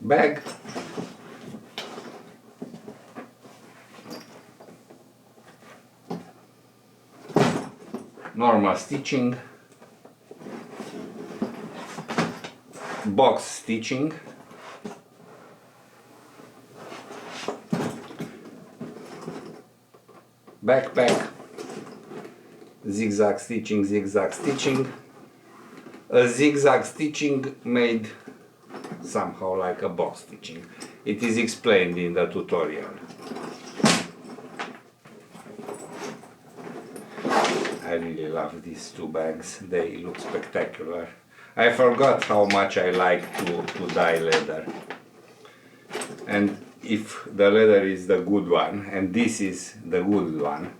bag. Normal stitching, box stitching, backpack, zigzag stitching, a zigzag stitching made somehow like a box stitching. It is explained in the tutorial. I really love these two bags, they look spectacular. I forgot how much I like to dye leather. And if the leather is the good one, and this is the good one,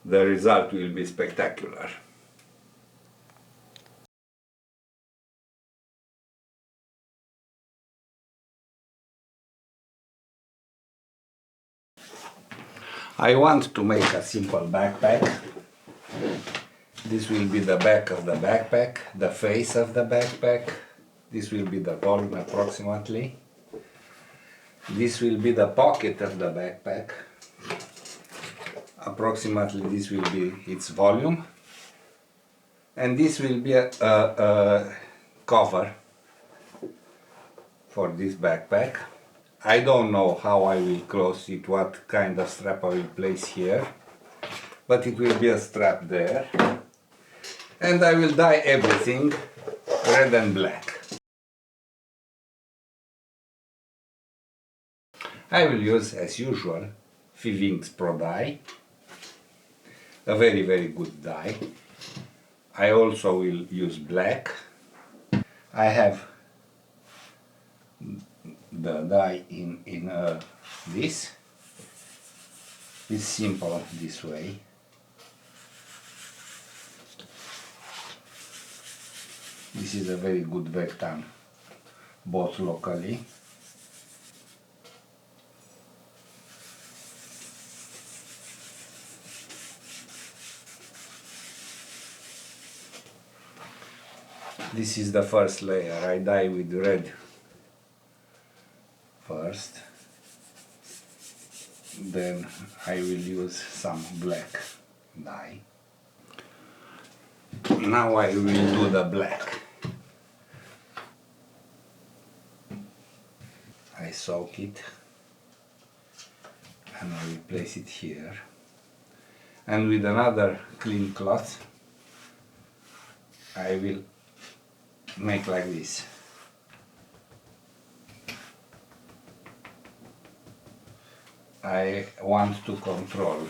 the result will be spectacular. I want to make a simple backpack. This will be the back of the backpack, the face of the backpack. This will be the volume approximately. This will be the pocket of the backpack. Approximately this will be its volume. And this will be a cover for this backpack. I don't know how I will close it, what kind of strap I will place here, but it will be a strap there. And I will dye everything red and black. I will use, as usual, Fiebing's Pro dye, a very good dye. I also will use black. I have the dye in this. It's simple this way. This is a very good Vectan, bought locally. This is the first layer. I dye with red first, then I will use some black dye. Now I will do the black. I soak it and I will place it here, and with another clean cloth I will make like this. I want to control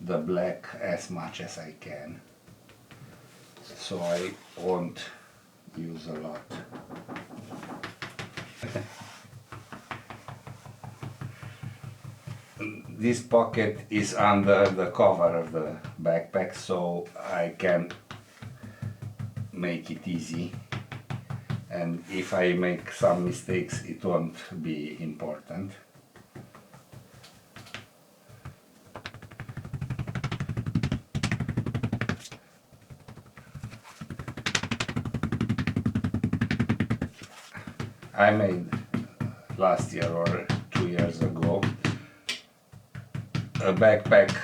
the black as much as I can, so I won't use a lot. This pocket is under the cover of the backpack, so I can make it easy, and if I make some mistakes it won't be important. I made last year or 2 years ago a backpack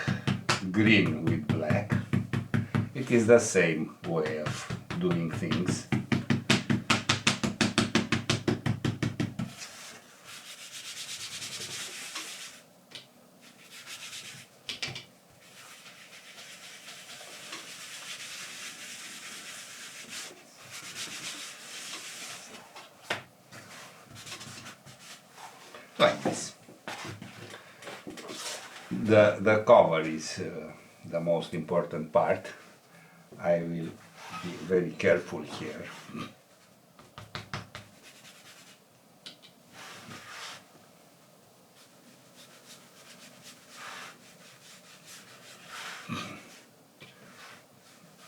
green with black. It is the same way of doing things. Like this. The cover is the most important part. I will be very careful here.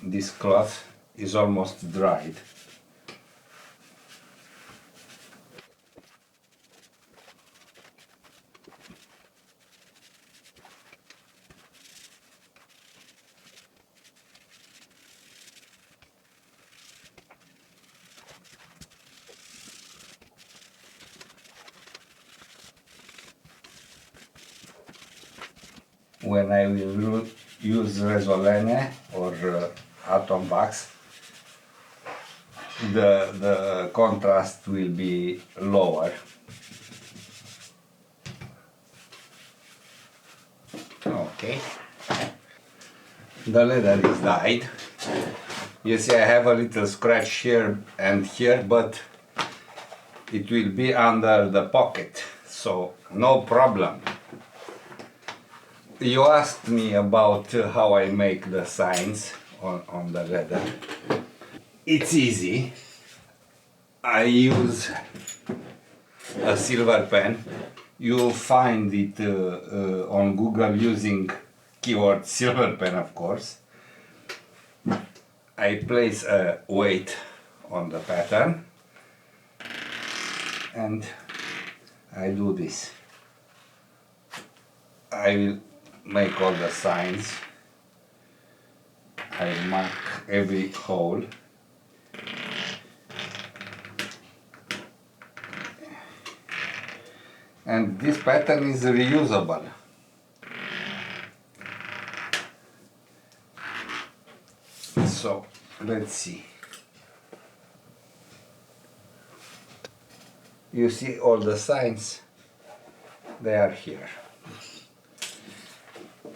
This cloth is almost dried. when I will use Resolene or atom wax, the contrast will be lower. Okay, the leather is dyed. You see I have a little scratch here and here, but it will be under the pocket, so no problem. You asked me about how I make the signs on the leather. It's easy. I use a silver pen. You find it on Google using keyword silver pen, of course. I place a weight on the pattern and I do this. I will make all the signs. I mark every hole. And this pattern is reusable. So let's see. You see all the signs, they are here.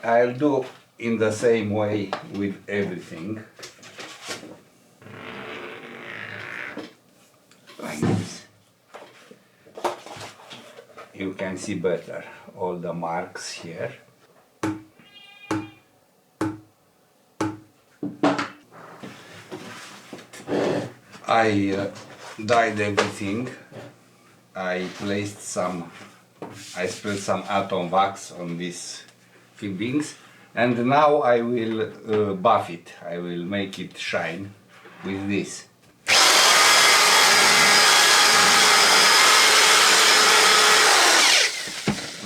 I'll do in the same way with everything. Like this. You can see better all the marks here. I dyed everything. I spilled some atom wax on these Fiebings, and now I will buff it. I will make it shine with this.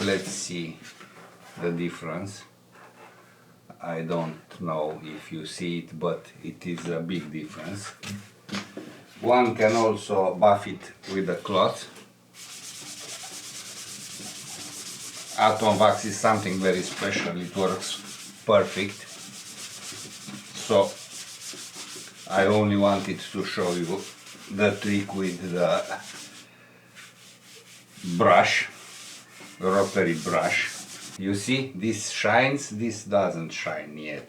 Let's see the difference. I don't know if you see it, but it is a big difference. One can also buff it with a cloth. Atom wax is something very special, it works perfect. So I only wanted to show you the trick with the brush, rotary brush. You see, this shines, this doesn't shine yet.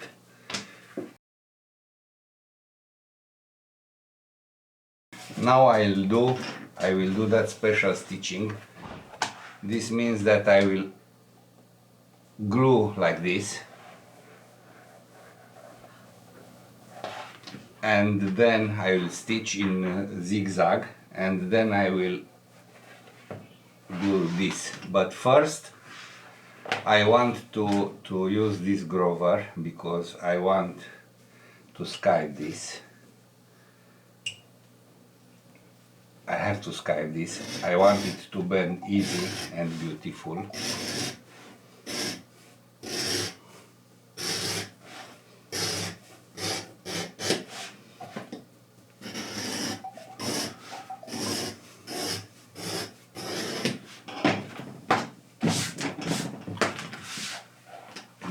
Now I will do that special stitching. This means that I will glue like this, and then I will stitch in zigzag, and then I will do this. But first I want to use this grover because I want to skive this. I have to skive this. I want it to bend easy and beautiful.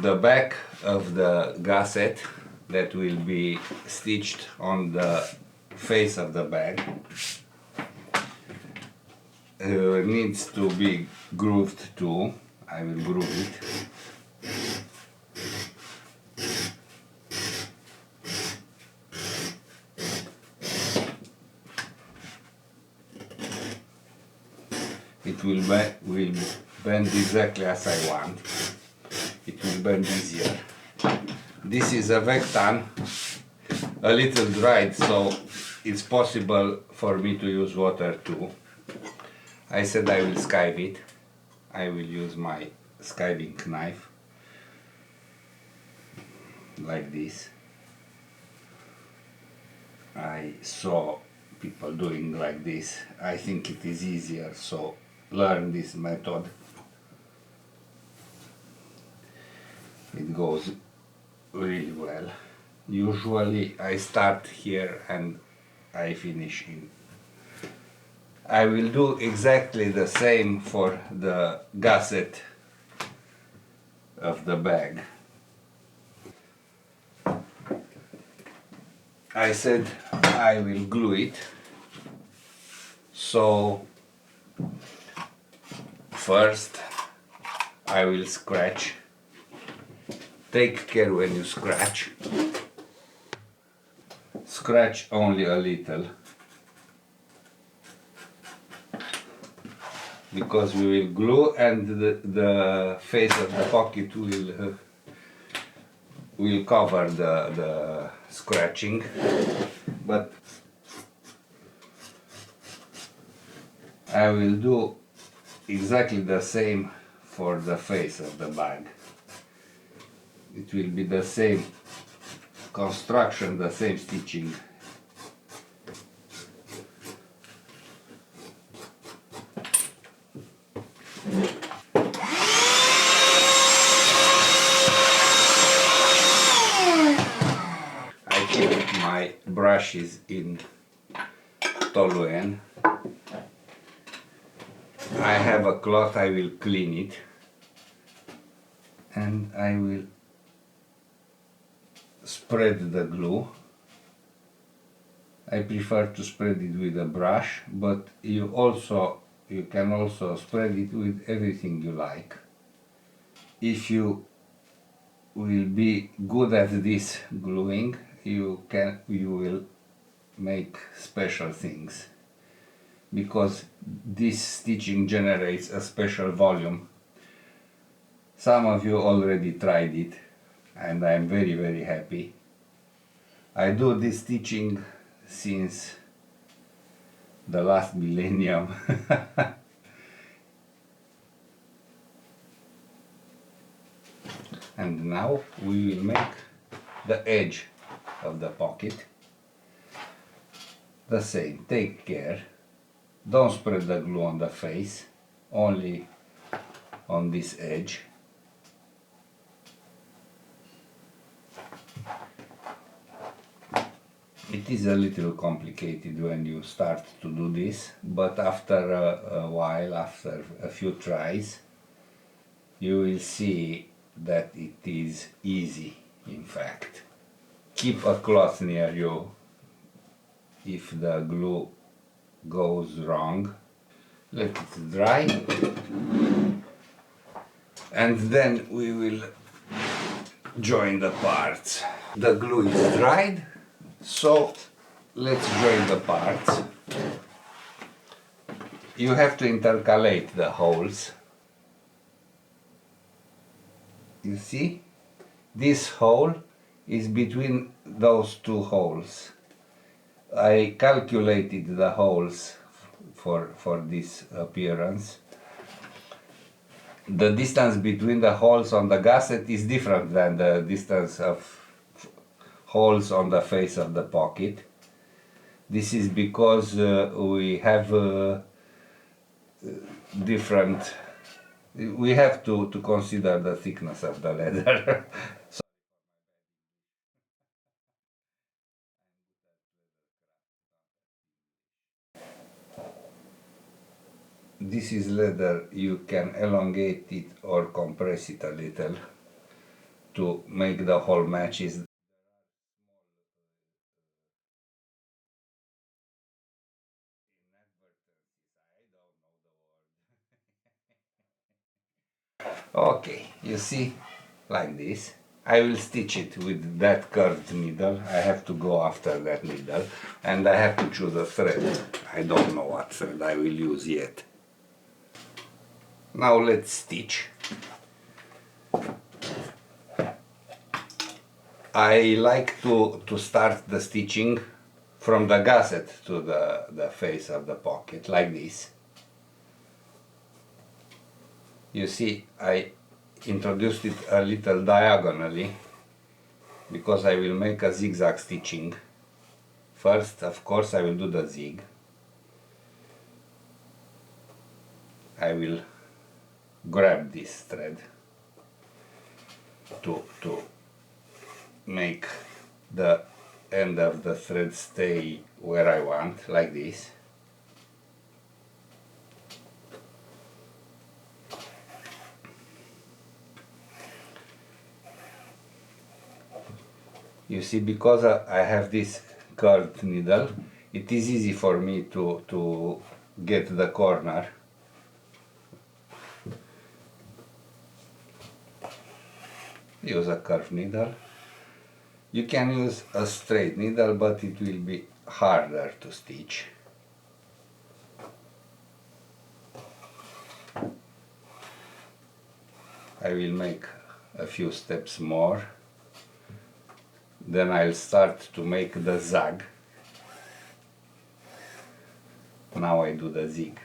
The back of the gusset that will be stitched on the face of the bag needs to be grooved too. I will groove it. It will bend exactly as I want. It will bend easier. This is a vectan, a little dried, so it's possible for me to use water too. I said I will skive it. I will use my skiving knife like this. I saw people doing like this. I think it is easier, so learn this method. It goes really well. Usually I start here and I finish in. I will do exactly the same for the gusset of the bag. I said I will glue it, so first I will scratch. Take care when you scratch. Scratch only a little, because we will glue and the face of the pocket will cover the scratching, but I will do exactly the same for the face of the bag. It will be the same construction, the same stitching. I keep my brushes in toluene. I have a cloth, I will clean it, and I will spread the glue. I prefer to spread it with a brush, but you can also spread it with everything you like. If you will be good at this gluing, you will make special things, because this stitching generates a special volume. Some of you already tried it, and I'm very happy. I do this stitching since the last millennium. And now we will make the edge of the pocket. The same, take care. Don't spread the glue on the face, only on this edge. It is a little complicated when you start to do this, but after a while, after a few tries, you will see that it is easy, in fact. Keep a cloth near you if the glue goes wrong. Let it dry, and then we will join the parts. The glue is dried, so let's join the parts. You have to intercalate the holes. You see? This hole is between those two holes. I calculated the holes for this appearance. The distance between the holes on the gusset is different than the distance of holes on the face of the pocket. This is because we have different. We have to consider the thickness of the leather. This is leather, you can elongate it or compress it a little to make the hole matches. Okay, you see, like this. I will stitch it with that curved needle. I have to go after that needle, and I have to choose a thread. I don't know what thread I will use yet. Now let's stitch. I like to start the stitching from the gusset to the face of the pocket, like this. You see, I introduced it a little diagonally because I will make a zigzag stitching. First, of course, I will do the zig. I will grab this thread to make the end of the thread stay where I want, like this. You see, because I have this curved needle, it is easy for me to get the corner. Use a curved needle. You can use a straight needle, but it will be harder to stitch. I will make a few steps more. Then I'll start to make the zag. Now I do the zig.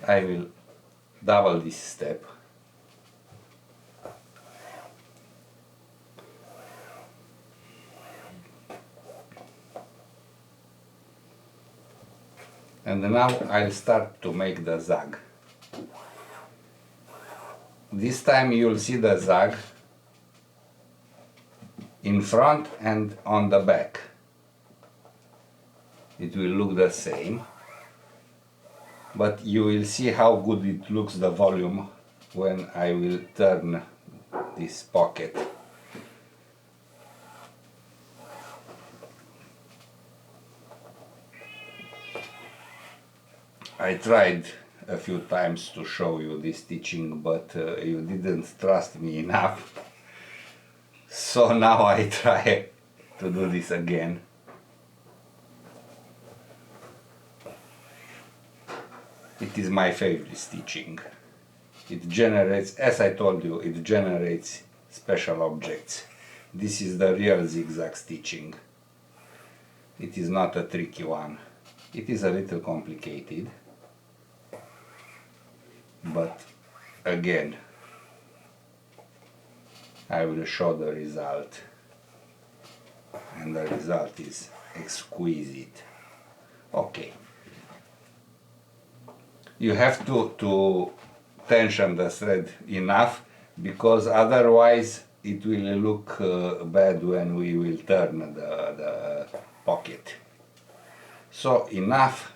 I will double this step. And now I'll start to make the zag. This time you'll see the zag in front and on the back. It will look the same, but you will see how good it looks, the volume, when I will turn this pocket. I tried a few times to show you this stitching, but you didn't trust me enough. So now I try to do this again. It is my favorite stitching. It generates, as I told you, it generates special objects. This is the real zigzag stitching. It is not a tricky one. It is a little complicated, but again, I will show the result, and the result is exquisite. Okay. You have to tension the thread enough, because otherwise it will look bad when we will turn the pocket. So enough.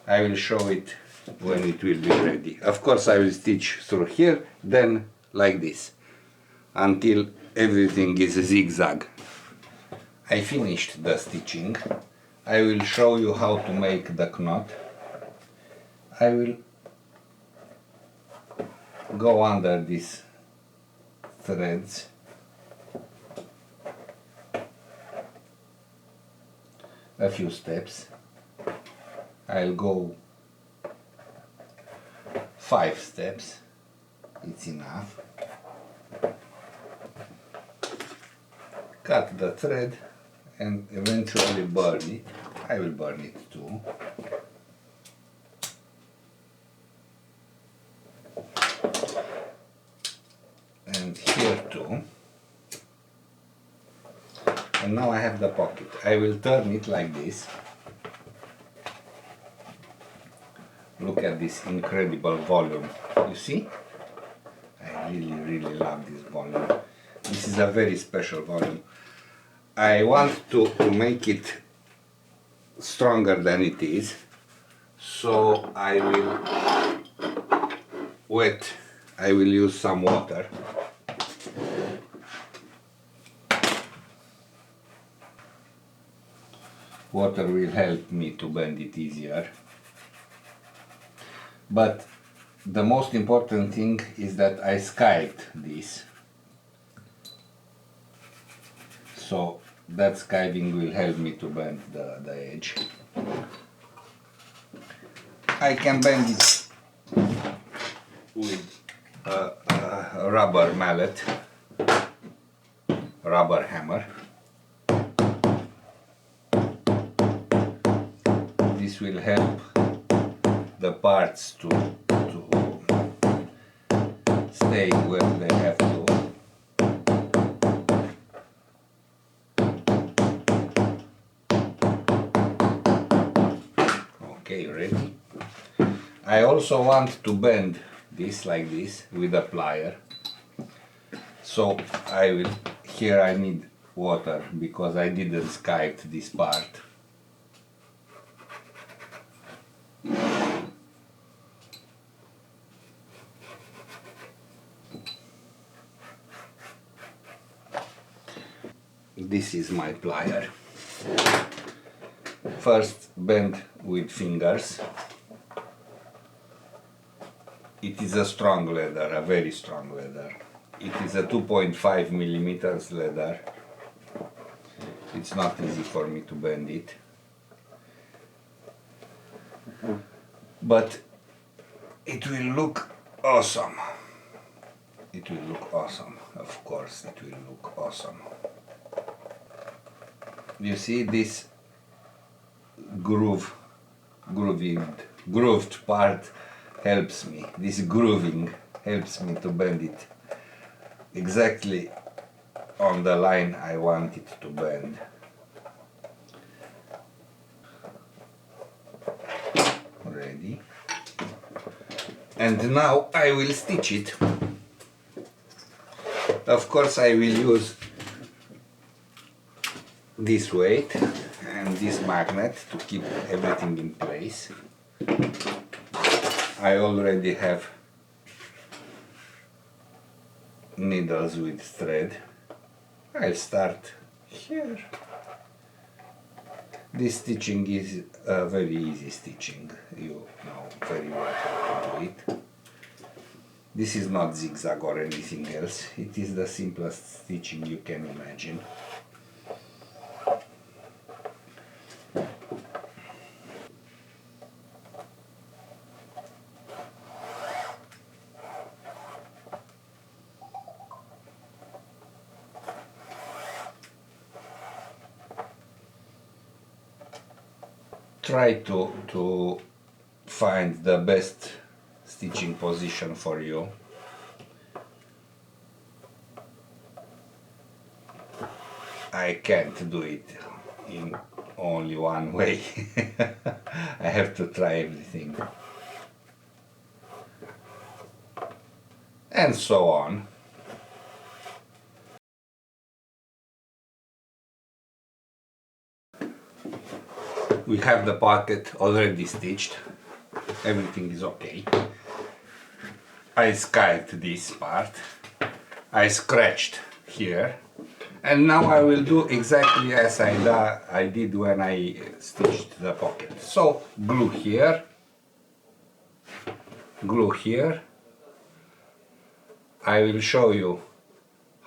I will show it when it will be ready. Of course I will stitch through here, then like this, until everything is zigzag. I finished the stitching. I will show you how to make the knot. I will go under these threads a few steps. I'll go 5 steps, it's enough. Cut the thread and eventually burn it. I will burn it too. And here too. And now I have the pocket. I will turn it like this. Look at this incredible volume. You see? I really love this volume. This is a very special volume. I want to make it stronger than it is, so I will use some water. Water will help me to bend it easier. But the most important thing is that I skived this. So that skiving will help me to bend the edge. I can bend it with a rubber mallet, rubber hammer. This will help the parts to stay where they have to. Okay, ready? I also want to bend this like this with a plier. So here I need water because I didn't skive this part. This is my plier. First bend with fingers. It is a strong leather, a very strong leather. It is a 2.5 millimeters leather. It's not easy for me to bend it. But it will look awesome. It will look awesome. Of course it will look awesome. You see this grooved part helps me. This grooving helps me to bend it exactly on the line I want it to bend. Ready? And now I will stitch it. Of course I will use this weight and this magnet to keep everything in place. I already have needles with thread. I'll start here. This stitching is a very easy stitching. You know very well how to do it. This is not zigzag or anything else. It is the simplest stitching you can imagine. Try to find the best stitching position for you. I can't do it in only one way. I have to try everything. And so on. We have the pocket already stitched. Everything is okay. I skived this part. I scratched here. And now I will do exactly as I did when I stitched the pocket. So glue here. Glue here. I will show you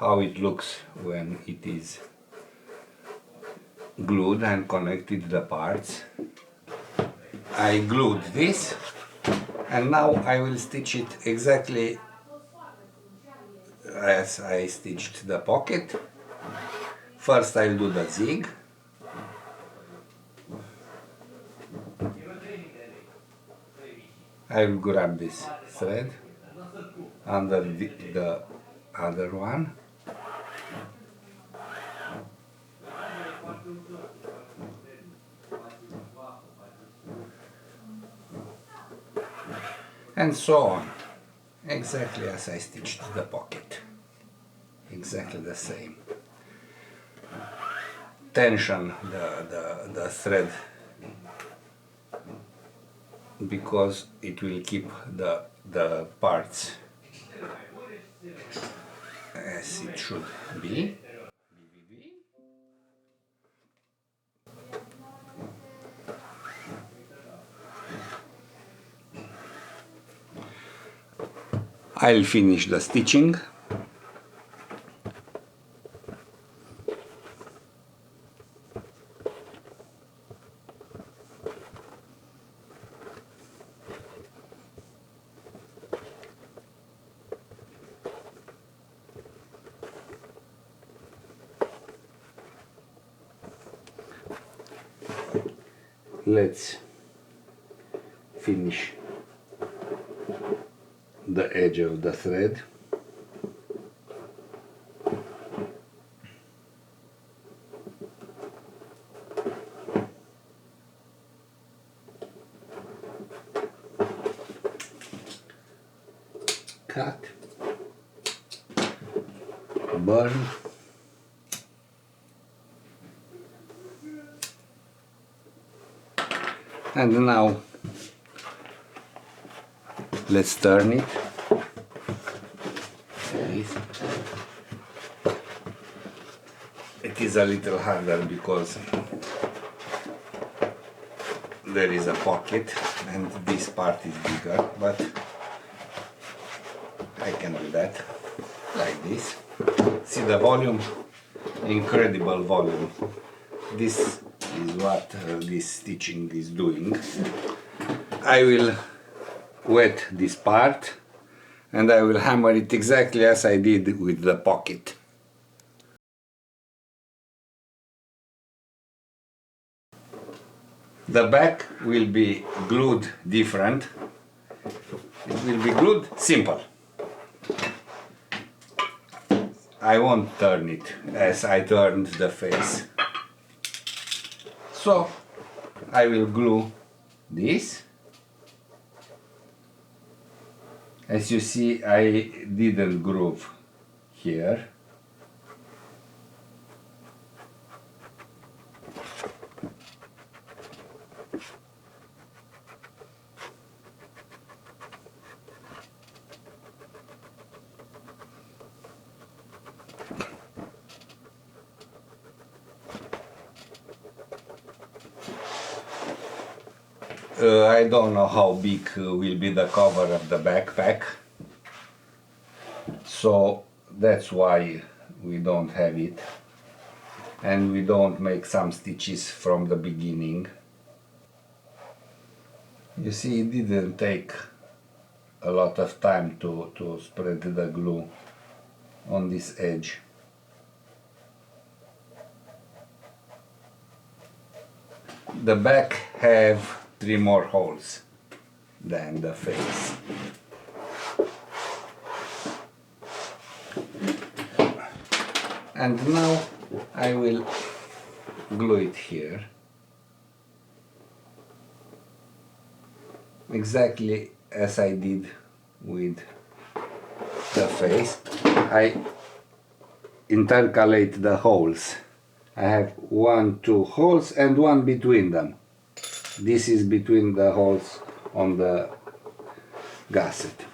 how it looks when it is glued and connected the parts. I glued this and now I will stitch it exactly as I stitched the pocket. First I'll do the zig. I will grab this thread under the other one. And so on, exactly as I stitched the pocket, exactly the same. Tension the thread because it will keep the parts as it should be. I'll finish the stitching. let's finish the edge of the thread. Cut, burn, and now let's turn it. It is a little harder because there is a pocket and this part is bigger, but I can do that like this. See the volume? Incredible volume. This is what this stitching is doing. I will wet this part and I will hammer it exactly as I did with the pocket. The back will be glued different. It will be glued simple. I won't turn it as I turned the face. So I will glue this. As you see, I didn't groove here. I don't know how big will be the cover of the backpack, so that's why we don't have it, and we don't make some stitches from the beginning. You see, it didn't take a lot of time to spread the glue on this edge. The back have 3 more holes than the face. And now I will glue it here. Exactly as I did with the face. I intercalate the holes. I have 1, 2 holes and 1 between them. This is between the holes on the gusset.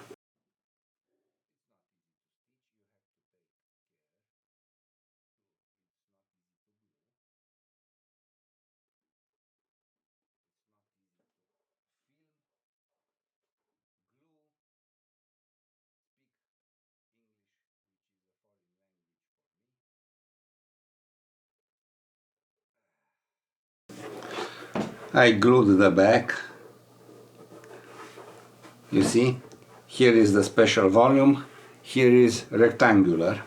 I glued the back. You see, here is the special volume, here is rectangular.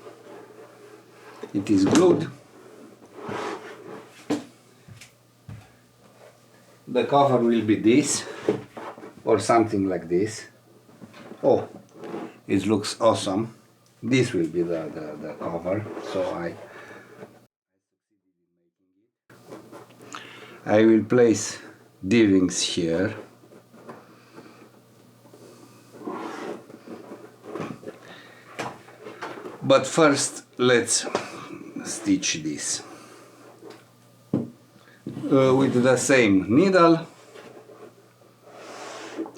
It is glued. The cover will be this, or something like this. Oh, it looks awesome. This will be the cover, so I will place D-rings here. But first let's stitch this with the same needle,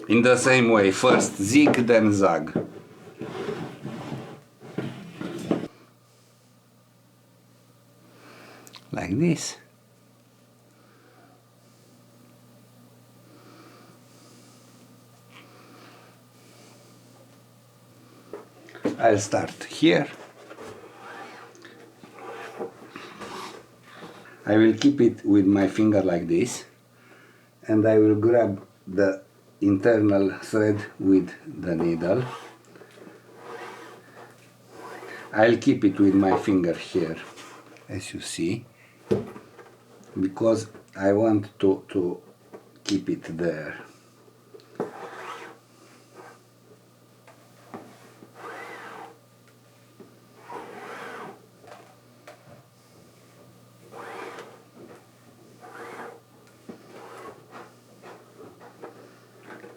in the same way. First zig, then zag. Like this. I'll start here. I will keep it with my finger like this, and I will grab the internal thread with the needle. I'll keep it with my finger here, as you see, because I want to keep it there.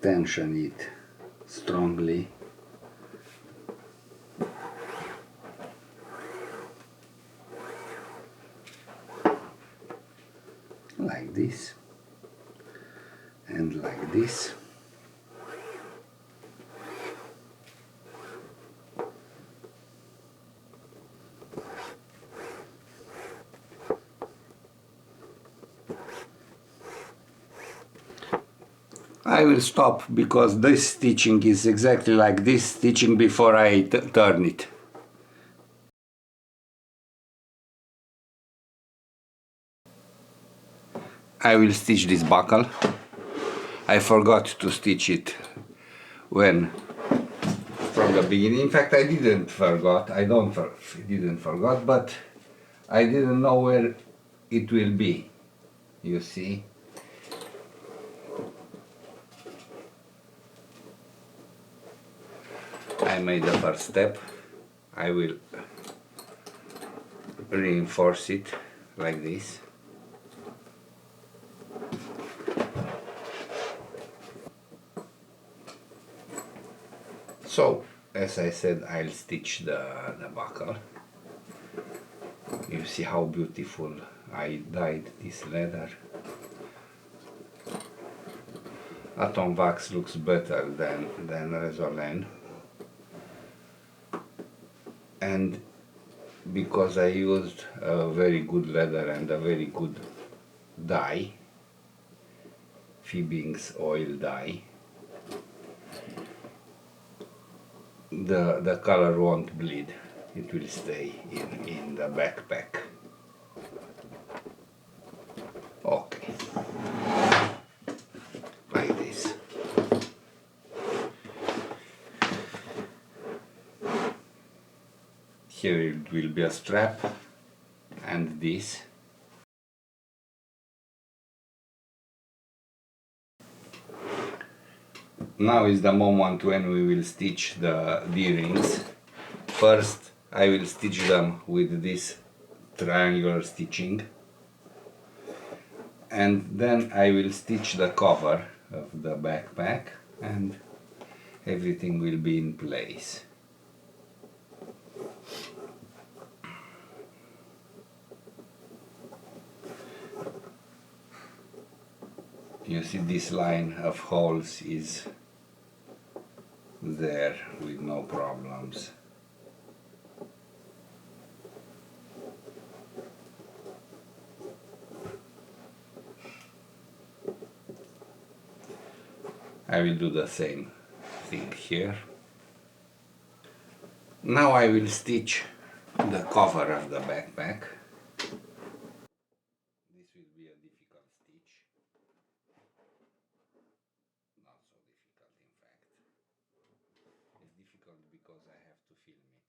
Tension it strongly. Like this and like this. I will stop because this stitching is exactly like this stitching before I turn it. I will stitch this buckle. I forgot to stitch it when from the beginning. In fact, I didn't forgot. I didn't forgot, but I didn't know where it will be. You see. I made the first step. I will reinforce it like this. So, as I said, I'll stitch the buckle. You see how beautiful I dyed this leather. Atom wax looks better than Resolene. And because I used a very good leather and a very good dye, Fiebing's oil dye, the color won't bleed. It will stay in the backpack. Okay, like this. Here it will be a strap and this. Now is the moment when we will stitch the D-rings. First I will stitch them with this triangular stitching, and then I will stitch the cover of the backpack and everything will be in place. You see this line of holes is there with no problems. I will do the same thing here. Now I will stitch the cover of the backpack. This will be a difficult stitch. Not so difficult, in fact. It's difficult because I have to film it.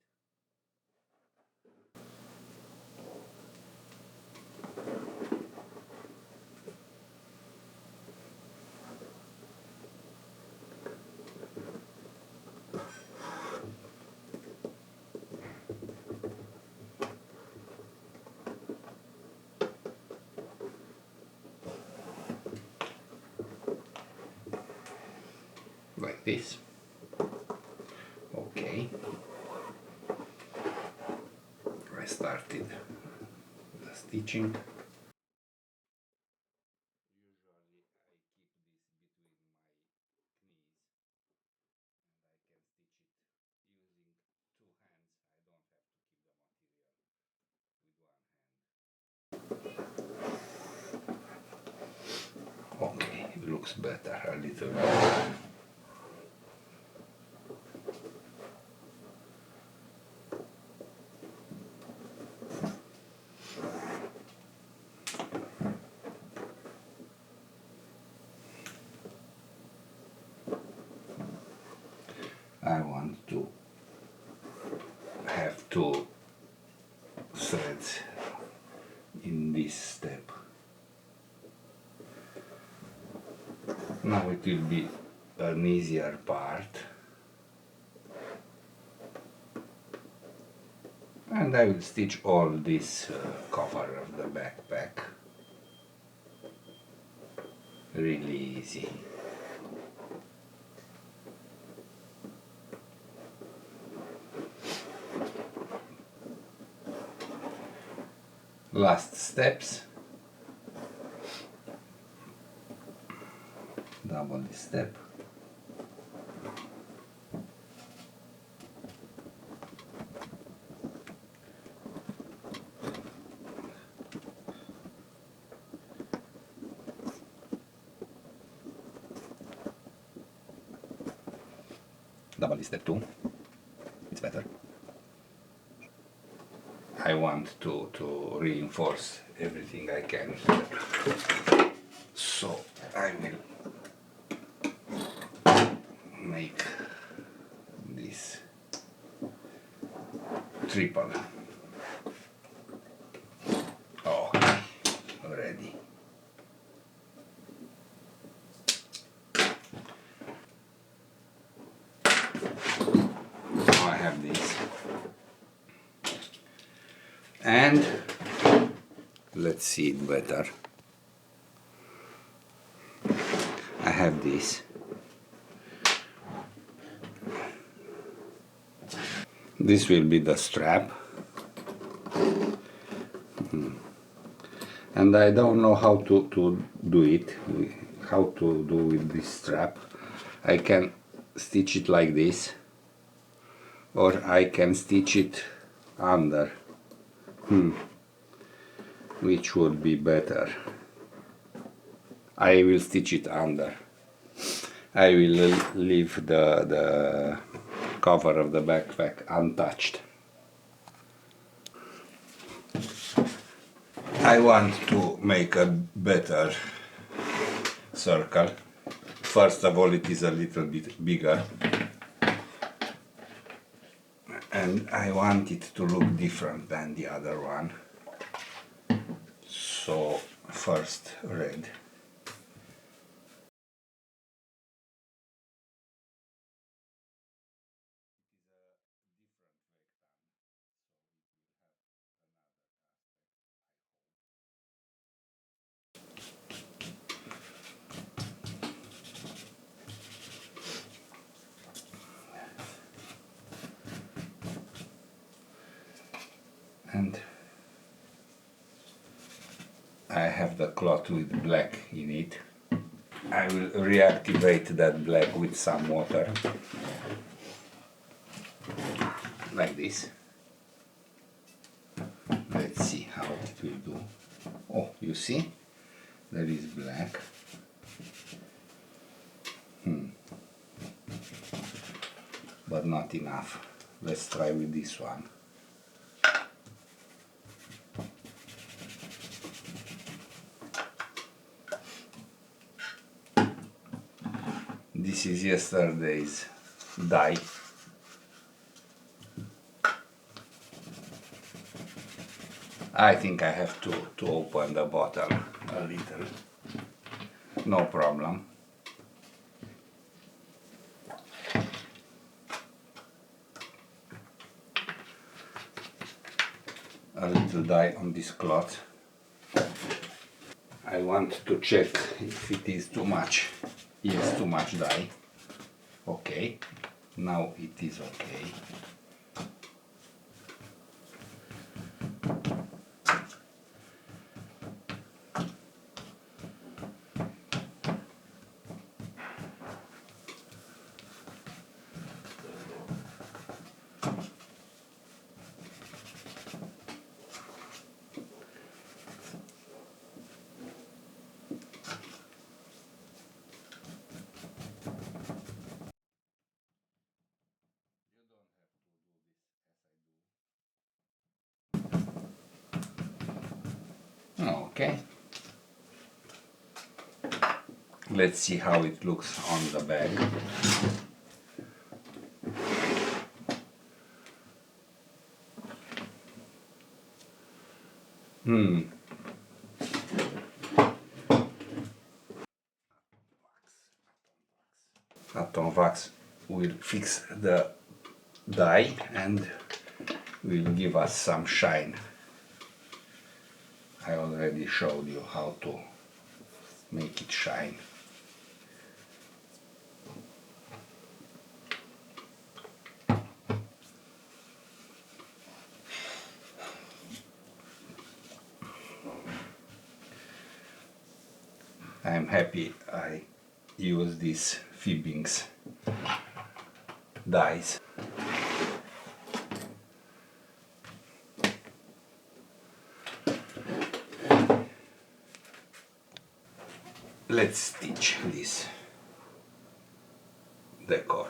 Like this. Okay. I started the stitching. Okay, it looks better a little bit. I want to have two threads in this step. Now it will be an easier part. And I will stitch all this cover of the backpack. Really easy. Last steps. Double this step. Double this step too. It's better. I want to reinforce everything I can here. So I will make this triple. Okay, ready. Now I have this. And let's see it better. I have this. This will be the strap. And I don't know how to do it, how to do with this strap. I can stitch it like this, or I can stitch it under. Which would be better? I will stitch it under. I will leave the cover of the backpack untouched. I want to make a better circle. First of all, it is a little bit bigger. And I want it to look different than the other one. So first red. And I have the cloth with black in it. I will reactivate that black with some water, like this. Let's see how it will do. Oh, you see? There is black. But not enough. Let's try with this one. This is yesterday's dye. I think I have to open the bottle a little. No problem. A little dye on this cloth. I want to check if it is too much. Yes, too much dye. Okay, now it is okay. Okay. Let's see how it looks on the bag. wax will fix the dye and will give us some shine. I already showed you how to make it shine. I'm happy I use these Fiebing's dyes. Let's stitch this decor.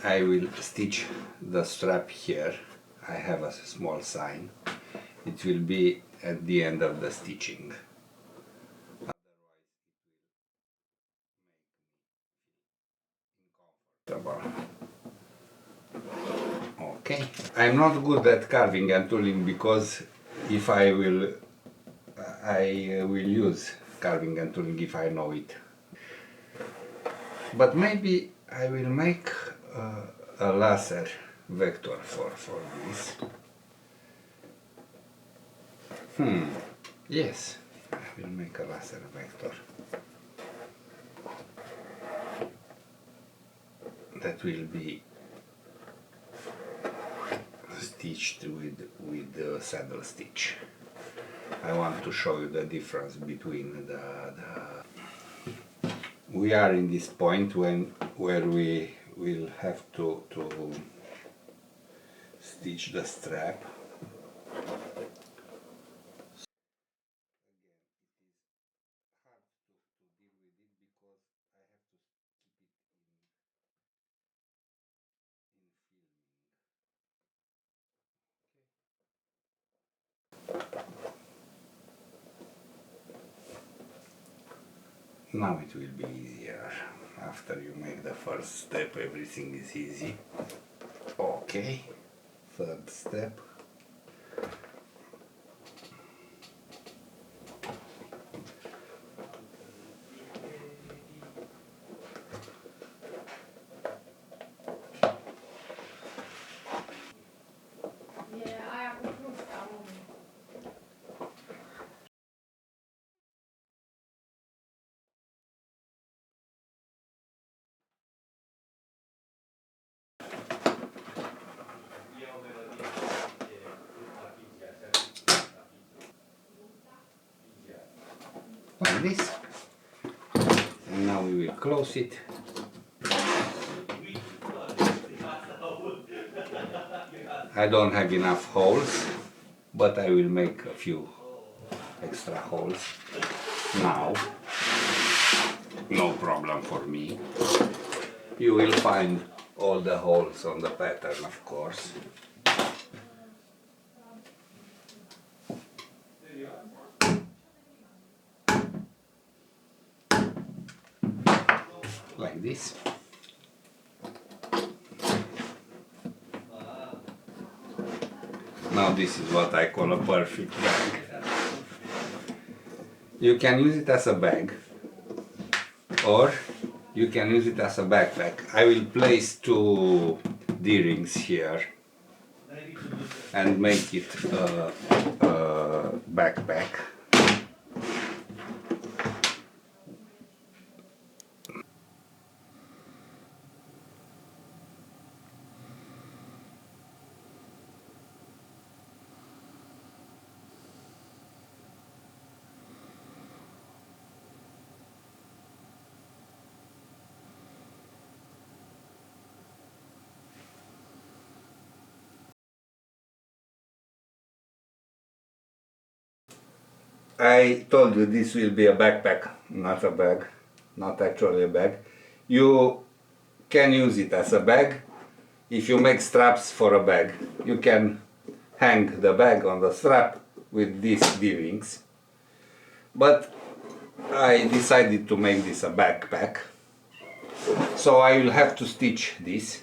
I will stitch the strap here. I have a small sign. It will be at the end of the stitching. Okay, I'm not good at carving and tooling because if I will use carving and tooling if I know it. But maybe I will make a laser vector for this. Yes, I will make a laser vector. That will be stitched with the saddle stitch. I want to show you the difference between we are in this point where we will have to stitch the strap. Now it will be easier. After you make the first step, everything is easy. Okay, third step. Like this, and now we will close it. I don't have enough holes, but I will make a few extra holes now. No problem for me. You will find all the holes on the pattern, of course. Like this. Now this is what I call a perfect bag. You can use it as a bag or you can use it as a backpack. I will place two D-rings here and make it a backpack. I told you this will be a backpack, not a bag, not actually a bag. You can use it as a bag. If you make straps for a bag, you can hang the bag on the strap with these D-rings. But I decided to make this a backpack. So I will have to stitch this.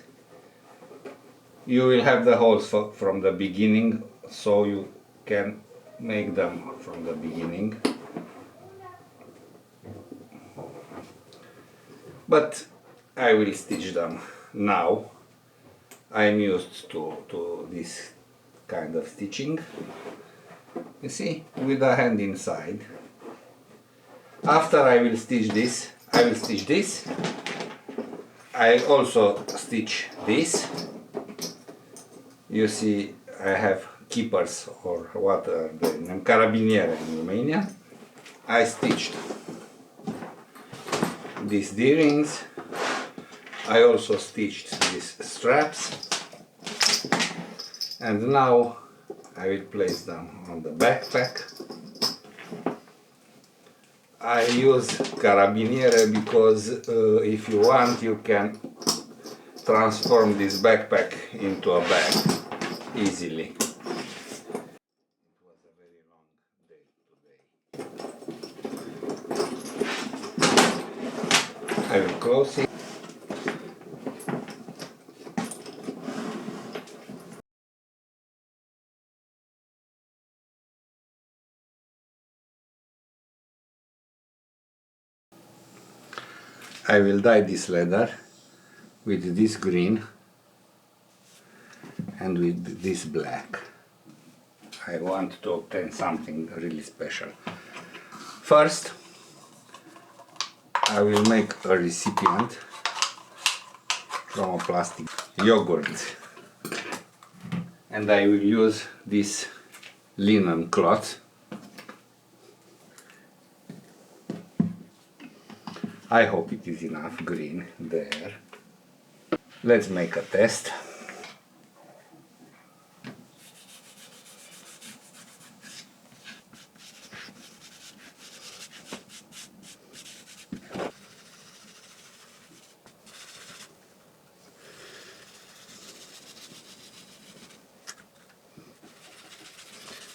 You will have the holes from the beginning, so you can make them from the beginning. But I will stitch them now. I'm used to this kind of stitching. You see, with the hand inside. After I will stitch this, I will stitch this. I also stitch this. You see, I have keepers, or what are the name, carabiniere in Romania. I stitched these D-rings. I also stitched these straps, and now I will place them on the backpack. I use carabiniere because if you want, you can transform this backpack into a bag easily. It was a very long day today. I will close it. I will dye this leather with this green and with this black. I want to obtain something really special. First, I will make a recipient from a plastic yogurt, and I will use this linen cloth. I hope it is enough green there. Let's make a test.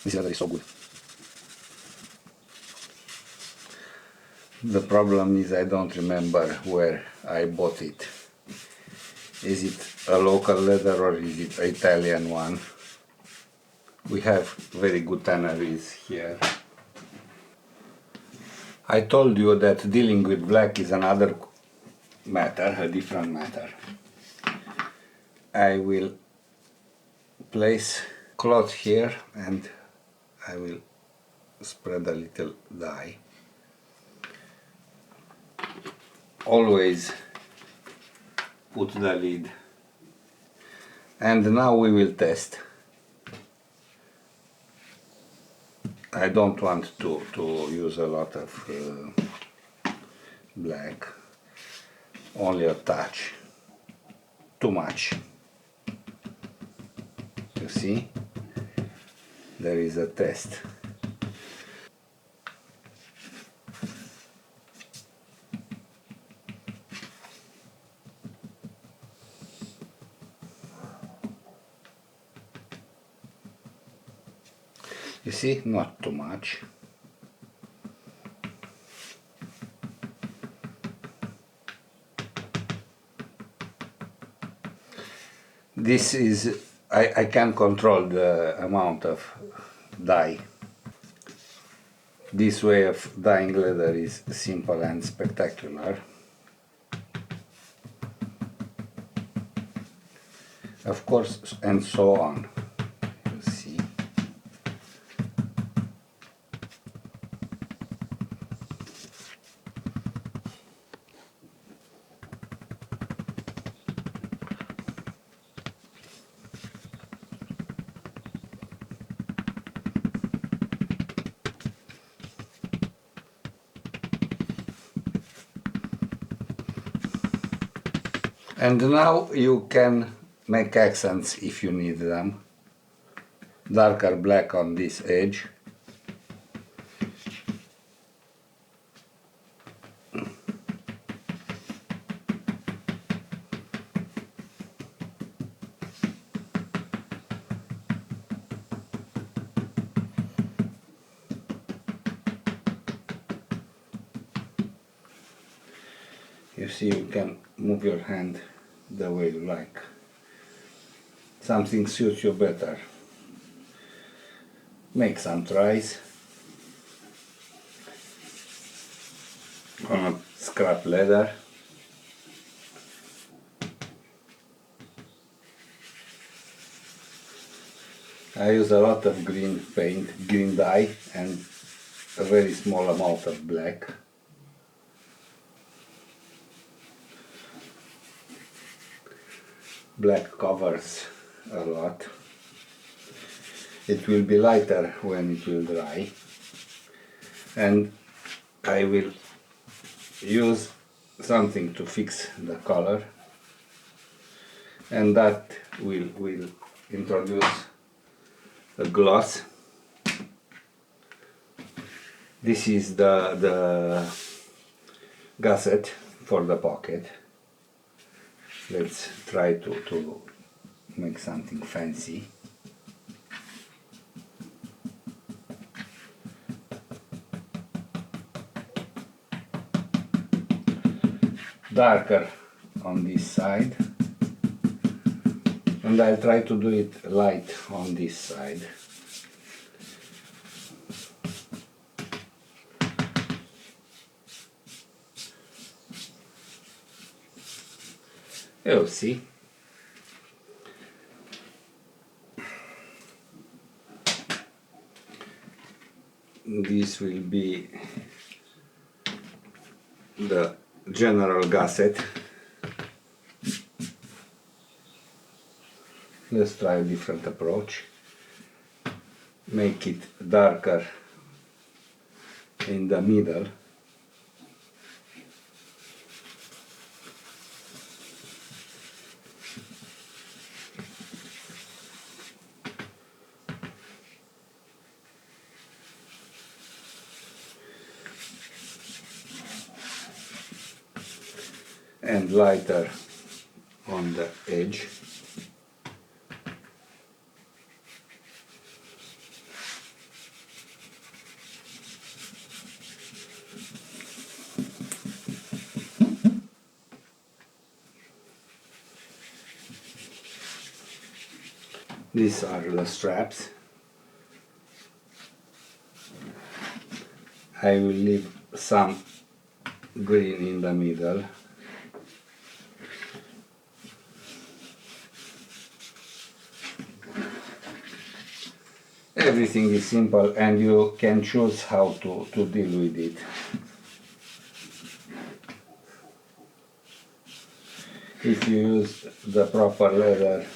This leather is so good. The problem is I don't remember where I bought it. Is it a local leather or is it an Italian one? We have very good tanneries here. I told you that dealing with black is another matter, a different matter. I will place cloth here and I will spread a little dye. Always put the lid, and now we will test. I don't want to use a lot of black, only a touch, too much. You see, there is a test. You see, not too much. This is, I can control the amount of dye. This way of dyeing leather is simple and spectacular. Of course, and so on. You see. And now you can make accents if you need them. Darker black on this edge. You see, you can move your hand the way you like. Something suits you better. Make some tries on a scrap leather. I use a lot of green paint, green dye, and a very small amount of black. Black covers a lot. It will be lighter when it will dry, and I will use something to fix the color, and that will introduce a gloss. This is the gusset for the pocket. Let's try to make something fancy. Darker on this side, and I'll try to do it light on this side. You'll see. This will be the general gusset. Let's try a different approach. Make it darker in the middle. And lighter on the edge. These are the straps. I will leave some green in the middle. Everything is simple, and you can choose how to deal with it. If you use the proper leather,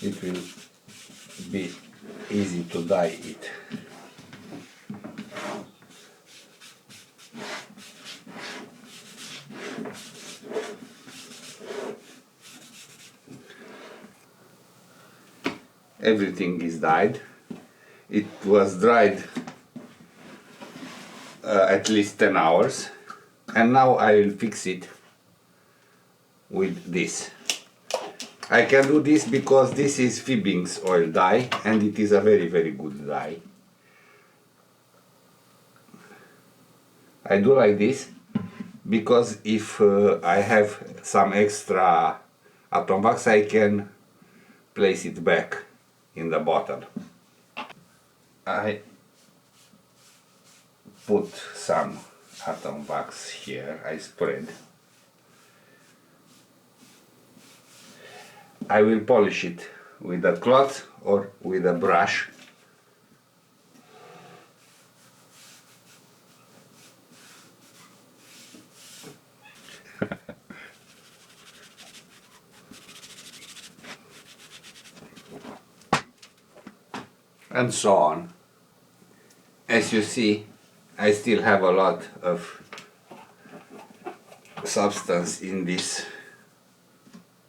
it will be easy to dye it. Everything is dyed. It was dried at least 10 hours, and now I will fix it with this. I can do this because this is Fiebing's oil dye, and it is a very good dye. I do like this because if I have some extra atom wax, I can place it back in the bottle. I put some atom wax here, I spread. I will polish it with a cloth or with a brush. And so on. As you see, I still have a lot of substance in this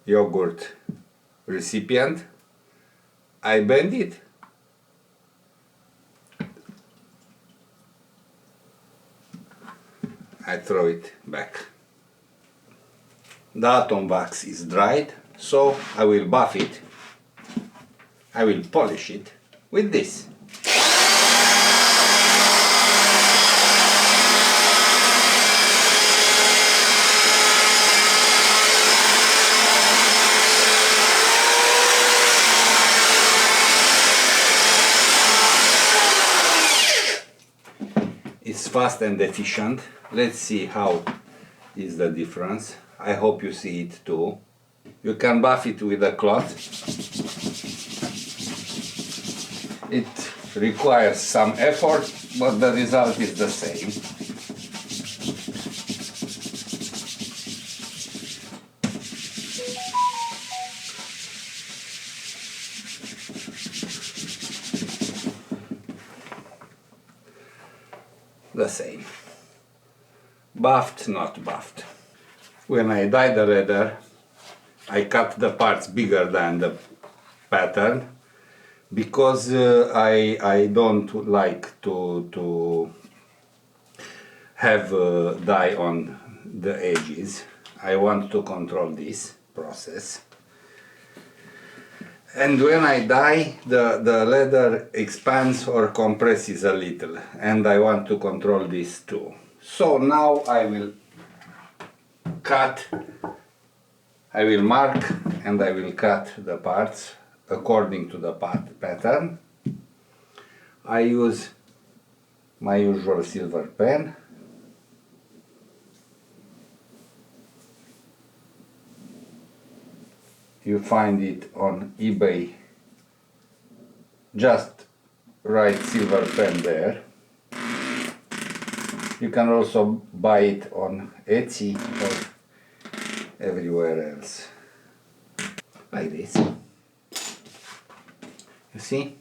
yogurt recipient. I bend it. I throw it back. The atom wax is dried, so I will buff it. I will polish it with this. It's fast and efficient. Let's see how is the difference. I hope you see it too. You can buff it with a cloth. It requires some effort, but the result is the same. The same. Buffed, not buffed. When I dye the leather, I cut the parts bigger than the pattern because I don't like to have dye on the edges. I want to control this process. And when I dye, the leather expands or compresses a little, and I want to control this too. So now I will cut, I will mark and I will cut the parts according to the pattern. I use my usual silver pen. You find it on eBay. Just write silver pen there. You can also buy it on Etsy or everywhere else. Like this. You see?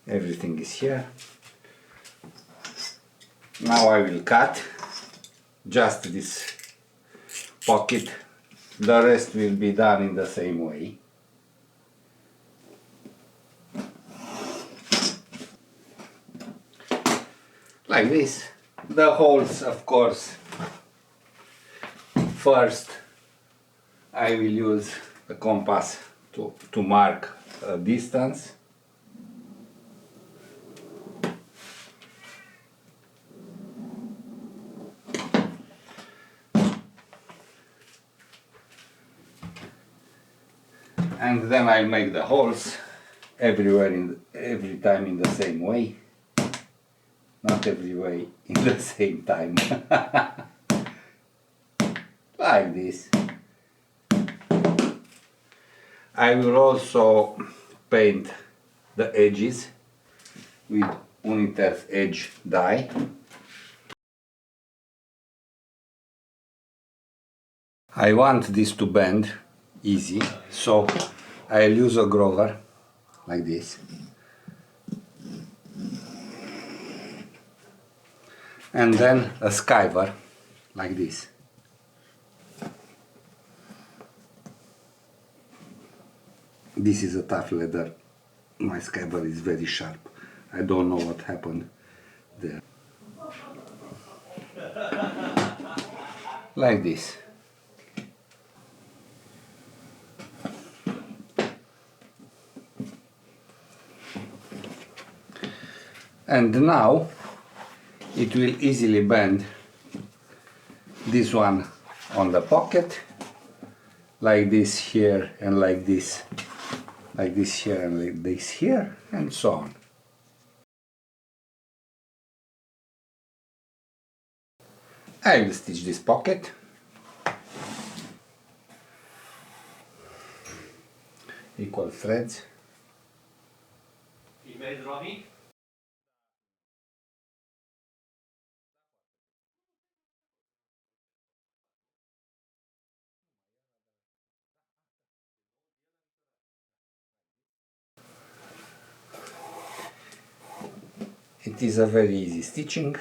Everything is here. Now I will cut just this pocket. The rest will be done in the same way. Like this. The holes, of course, first I will use the compass to mark a distance. And then I'll make the holes everywhere every time in the same way. Not every way in the same time. Like this. I will also paint the edges with Uniter's edge dye. I want this to bend easy, so I'll use a grover like this. And then a skiver like this. This is a tough leather. My skiver is very sharp. I don't know what happened there. Like this. And now it will easily bend this one on the pocket, like this here and like this here and like this here, and so on. I will stitch this pocket. Equal threads. It is a very easy stitching,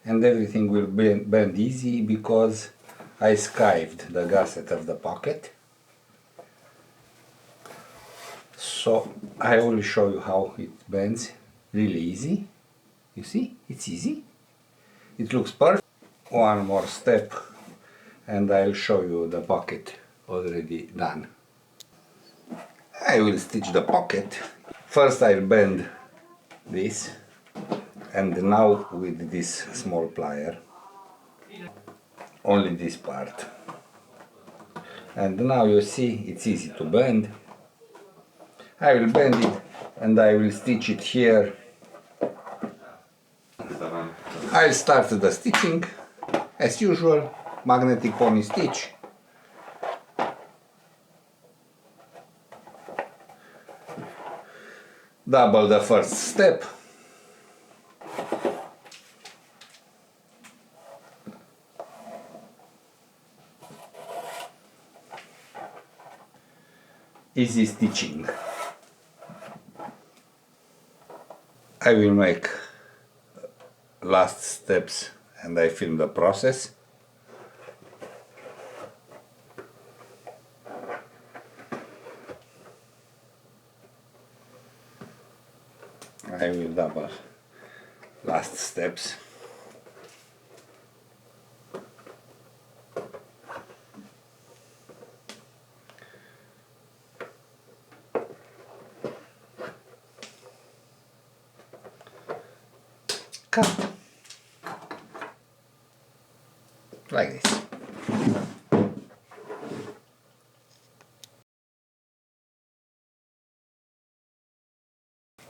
and everything will bend easy because I skived the gusset of the pocket. So I will show you how it bends really easy. You see, it's easy. It looks perfect. One more step and I'll show you the pocket already done. I will stitch the pocket. First I'll bend this, and now with this small plier, only this part. And now you see it's easy to bend. I will bend it and I will stitch it here. I'll start the stitching as usual, magnetic pony stitch. double the first step. Easy stitching. I will make last steps and I film the process. I will double last steps. Cut. Like this.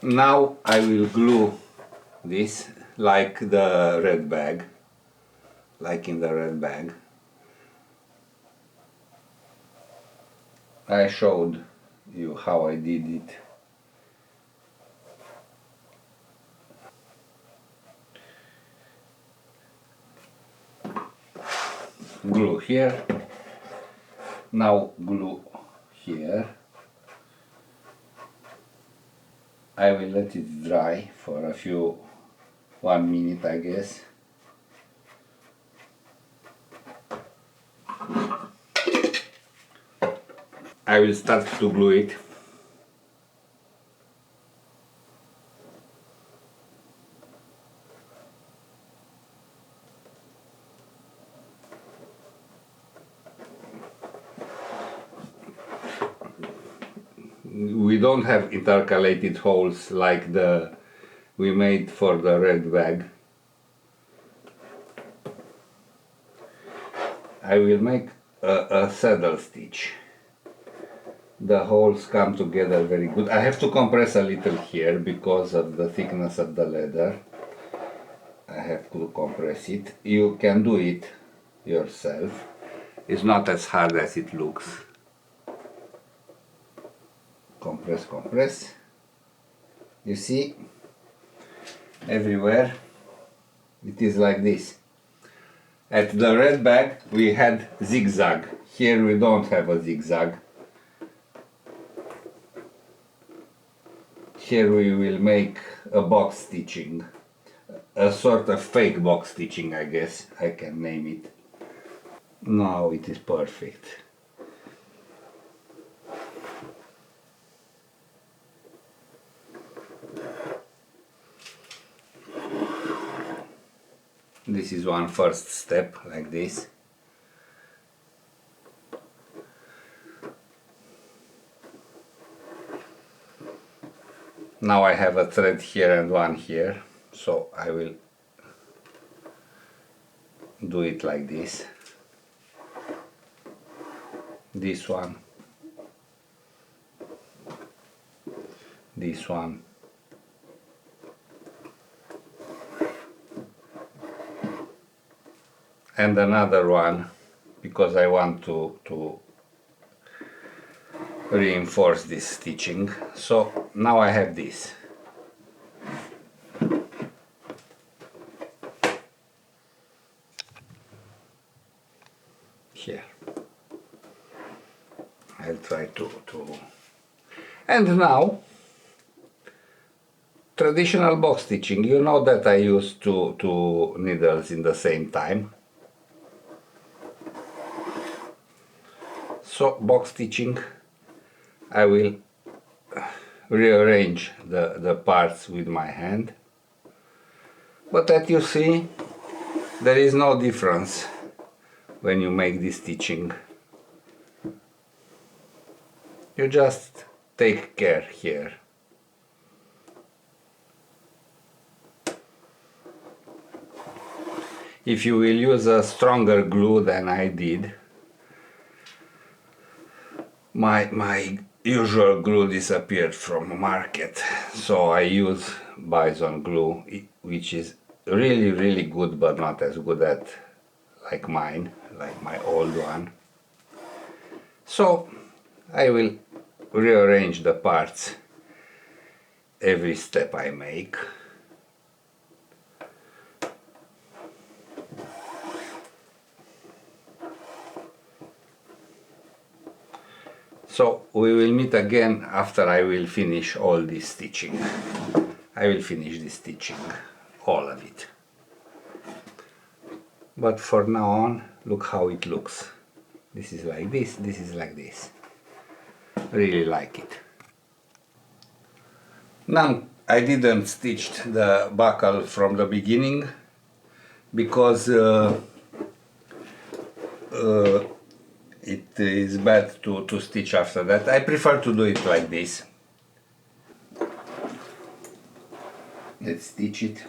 Now I will glue this like the red bag, like in the red bag. I showed you how I did it. Glue here, now glue here. I will let it dry for a few, 1 minute I guess. I will start to glue it. We don't have intercalated holes like we made for the red bag. I will make a saddle stitch. The holes come together very good. I have to compress a little here because of the thickness of the leather. I have to compress it. You can do it yourself. It's not as hard as it looks. Compress, compress. You see, everywhere it is like this. At the red bag we had zigzag. Here we don't have a zigzag. Here we will make a box stitching. A sort of fake box stitching, I guess I can name it. Now it is perfect. This is one first step, like this. Now I have a thread here and one here, so I will do it like this. This one, this one, and another one, because I want to reinforce this stitching. So now I have this. Here. I'll try to... And now, traditional box stitching. You know that I use two needles in the same time. So box stitching, I will rearrange the parts with my hand. But as you see, there is no difference when you make this stitching. You just take care here. If you will use a stronger glue than I did, my usual glue disappeared from the market, so I use bison glue, which is really good, but not as good at like mine, like my old one. So I will rearrange the parts. every step I make. So we will meet again after I will finish all this stitching. I will finish this stitching, all of it. But for now on, look how it looks. This is like this is like this. Really like it. Now I didn't stitch the buckle from the beginning because it is bad to stitch after that. I prefer to do it like this. Let's stitch it.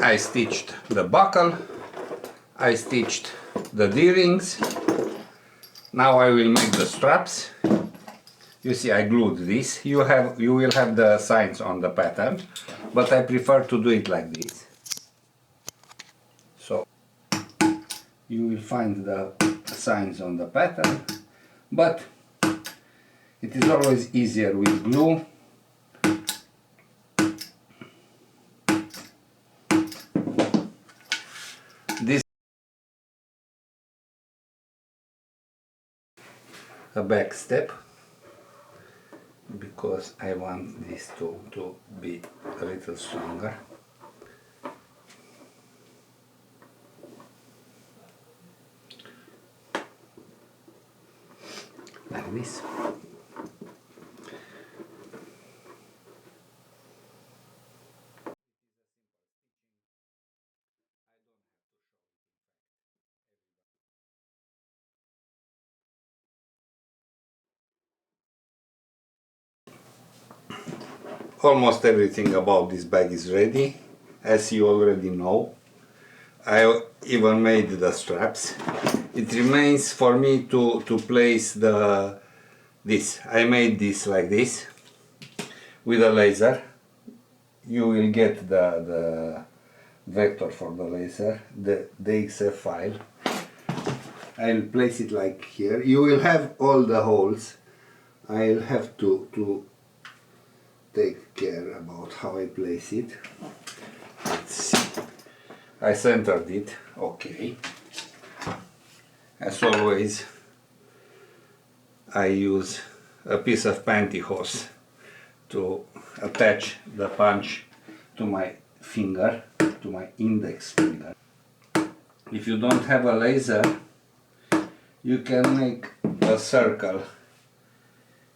I stitched the buckle, I stitched the D-rings. Now I will make the straps. You see, I glued this. You will have the signs on the pattern, but I prefer to do it like this. So you will find the signs on the pattern, but it is always easier with glue. This a back step because I want this to be a little stronger. Like this. Almost everything about this bag is ready, as you already know. I even made the straps. It remains for me to place this. I made this like this with a laser. You will get the vector for the laser, the XF file. I'll place it like here. You will have all the holes. I'll have to take care about how I place it. Let's see. I centered it, okay. As always, I use a piece of pantyhose to attach the punch to my finger, to my index finger. If you don't have a laser, you can make a circle.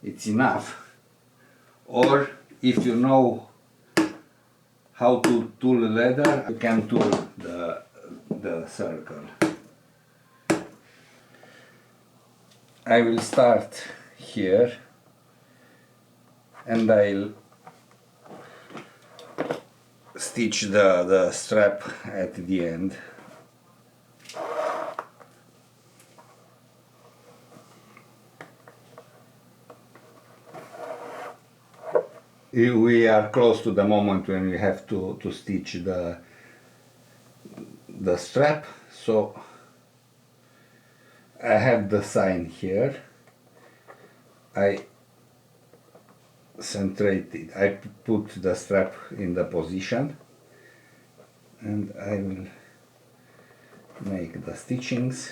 It's enough. Or if you know how to tool leather, you can tool the circle. I will start here and I'll stitch the strap at the end. We are close to the moment when we have to stitch the strap, so I have the sign here. I centrate it, I put the strap in the position and I will make the stitchings,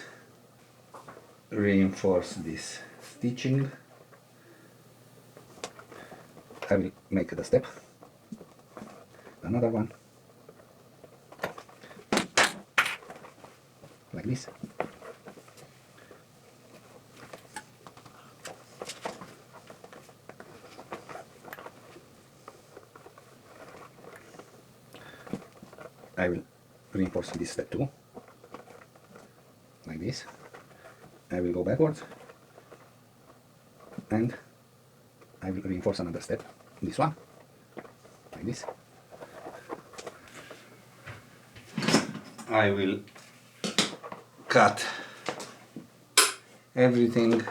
reinforce this stitching. I will make the step, another one, like this. I will reinforce this step too, like this. I will go backwards and I will reinforce another step, this one, like this. I will cut everything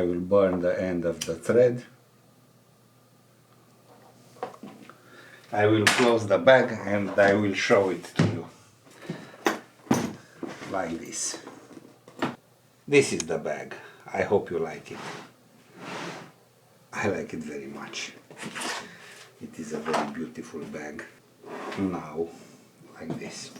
I will burn the end of the thread. I will close the bag and I will show it to you like this. This is the bag. I hope you like it. I like it very much. It is a very beautiful bag. Now, like this.